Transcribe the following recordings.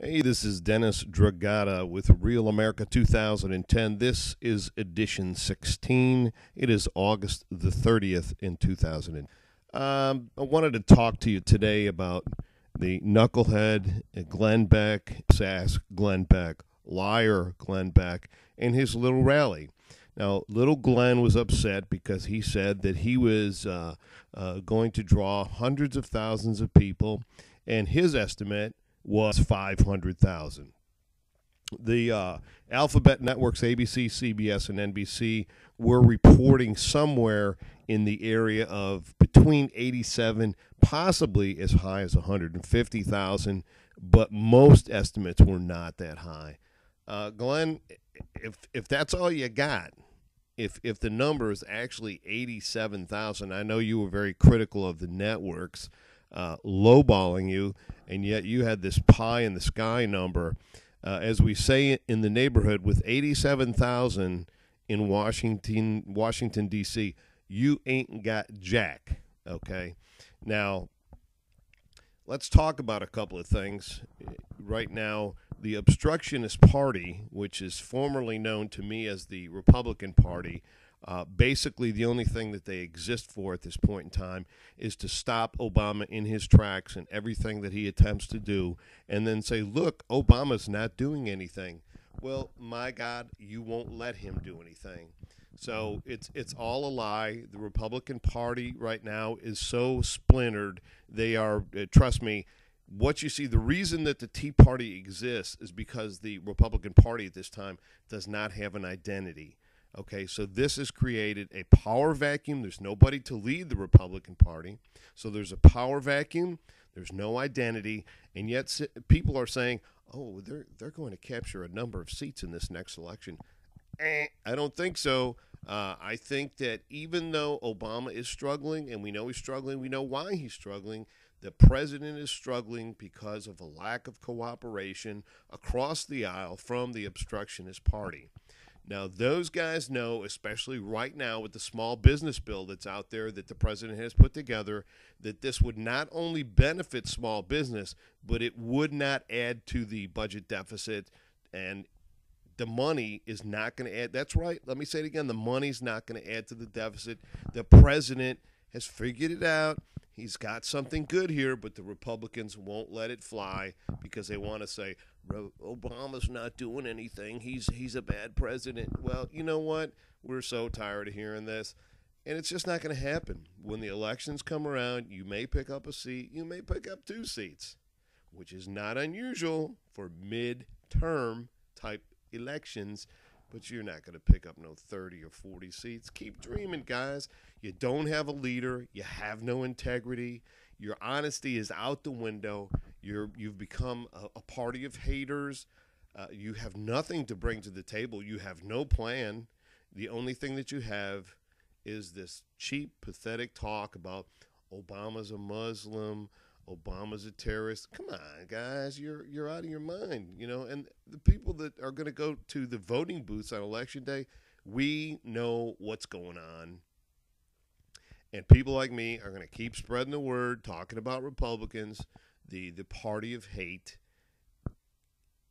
Hey, this is Dennis Dragata with Real America 2010. This is edition 16. It is August the 30th in 2000. I wanted to talk to you today about the knucklehead Glenn Beck, sass Glenn Beck, liar Glenn Beck, and his little rally. Now, little Glenn was upset because he said that he was going to draw hundreds of thousands of people, and his estimate was 500,000. The alphabet networks, ABC, CBS, and NBC, were reporting somewhere in the area of between 87, possibly as high as 150,000, but most estimates were not that high. Glenn, if that's all you got, if the number is actually 87,000, I know you were very critical of the networks lowballing you, and yet you had this pie in the sky number. As we say in the neighborhood, with 87,000 in Washington D.C., you ain't got jack. Okay, now let's talk about a couple of things. Right now, the obstructionist party, which is formerly known to me as the Republican Party, basically the only thing that they exist for at this point in time is to stop Obama in his tracks and everything that he attempts to do, and then say, look, Obama's not doing anything. Well, my God, you won't let him do anything. So it's all a lie. The Republican Party right now is so splintered. They are, trust me, what you see, the reason that the Tea Party exists is because the Republican Party at this time does not have an identity. Okay, so this has created a power vacuum. There's nobody to lead the Republican Party. So there's a power vacuum. There's no identity. And yet people are saying, oh, they're going to capture a number of seats in this next election. I don't think so. I think that even though Obama is struggling, and we know he's struggling, we know why he's struggling, the president is struggling because of a lack of cooperation across the aisle from the obstructionist party. Now, those guys know, especially right now with the small business bill that's out there that the president has put together, that this would not only benefit small business, but it would not add to the budget deficit, and the money is not going to add. That's right. Let me say it again. The money's not going to add to the deficit. The president has figured it out. He's got something good here, but the Republicans won't let it fly because they want to say, Obama's not doing anything. He's a bad president. Well, you know what? We're so tired of hearing this. And it's just not going to happen. When the elections come around, you may pick up a seat. You may pick up 2 seats, which is not unusual for mid-term type elections, but you're not going to pick up no 30 or 40 seats. Keep dreaming, guys. You don't have a leader. You have no integrity. Your honesty is out the window. You've become a party of haters. You have nothing to bring to the table. You have no plan. The only thing that you have is this cheap, pathetic talk about Obama's a Muslim, Obama's a terrorist. Come on, guys, you're out of your mind, you know. And the people that are going to go to the voting booths on election day, we know what's going on. And people like me are going to keep spreading the word, talking about Republicans, the party of hate.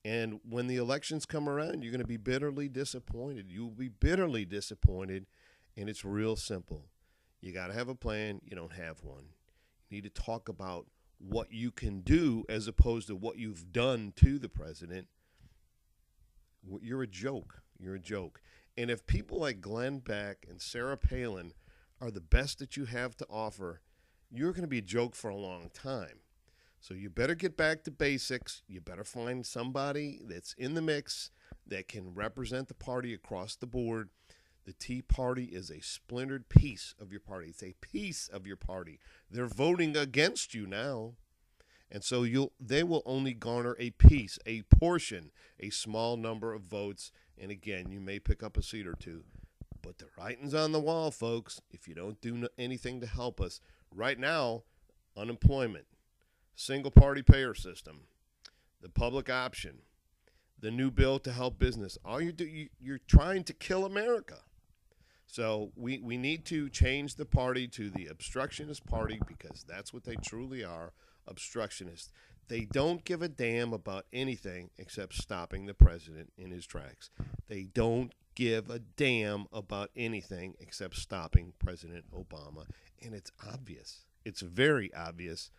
And when the elections come around, you're going to be bitterly disappointed. You will be bitterly disappointed, and it's real simple. You got to have a plan. You don't have one. You need to talk about what you can do as opposed to what you've done to the president. You're a joke. You're a joke. And if people like Glenn Beck and Sarah Palin are the best that you have to offer, you're going to be a joke for a long time. So you better get back to basics. You better find somebody that's in the mix that can represent the party across the board. The Tea Party is a splintered piece of your party. It's a piece of your party. They're voting against you now. And so they will only garner a piece, a portion, a small number of votes. And again, you may pick up a seat or 2. But the writing's on the wall, folks. If you don't do anything to help us. Right now, unemployment, single-party payer system, the public option, the new bill to help business. All you're trying to kill America. So we need to change the party to the obstructionist party because that's what they truly are, obstructionists. They don't give a damn about anything except stopping the president in his tracks. They don't give a damn about anything except stopping President Obama. And it's obvious. It's very obvious.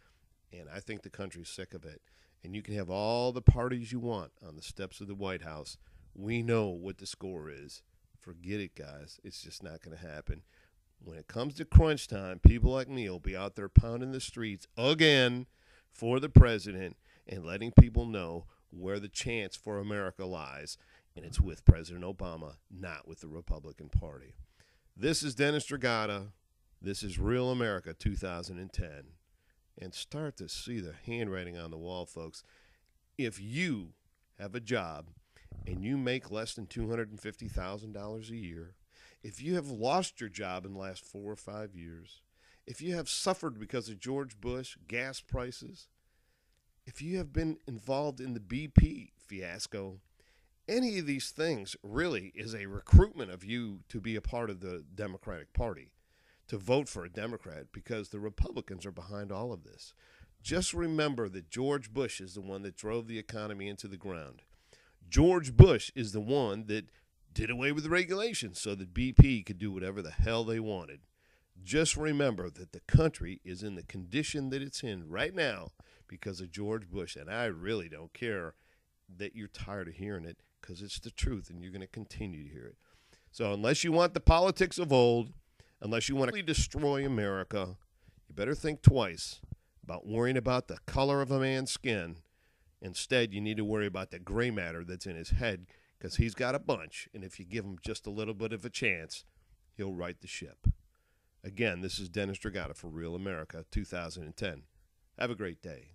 And I think the country's sick of it. And you can have all the parties you want on the steps of the White House. We know what the score is. Forget it, guys. It's just not going to happen. When it comes to crunch time, people like me will be out there pounding the streets again for the president and letting people know where the chance for America lies. And it's with President Obama, not with the Republican Party. This is Dennis Dragata. This is Real America 2010. And start to see the handwriting on the wall, folks. If you have a job and you make less than $250,000 a year, if you have lost your job in the last 4 or 5 years, if you have suffered because of George Bush, gas prices, if you have been involved in the BP fiasco, any of these things really is a recruitment of you to be a part of the Democratic Party, to vote for a Democrat, because the Republicans are behind all of this. Just remember that George Bush is the one that drove the economy into the ground. George Bush is the one that did away with the regulations so that BP could do whatever the hell they wanted. Just remember that the country is in the condition that it's in right now because of George Bush, and I really don't care that you're tired of hearing it because it's the truth and you're going to continue to hear it. So unless you want the politics of old, unless you want to destroy America, you better think twice about worrying about the color of a man's skin. Instead, you need to worry about the gray matter that's in his head because he's got a bunch, and if you give him just a little bit of a chance, he'll right the ship. Again, this is Dennis Dragata for Real America 2010. Have a great day.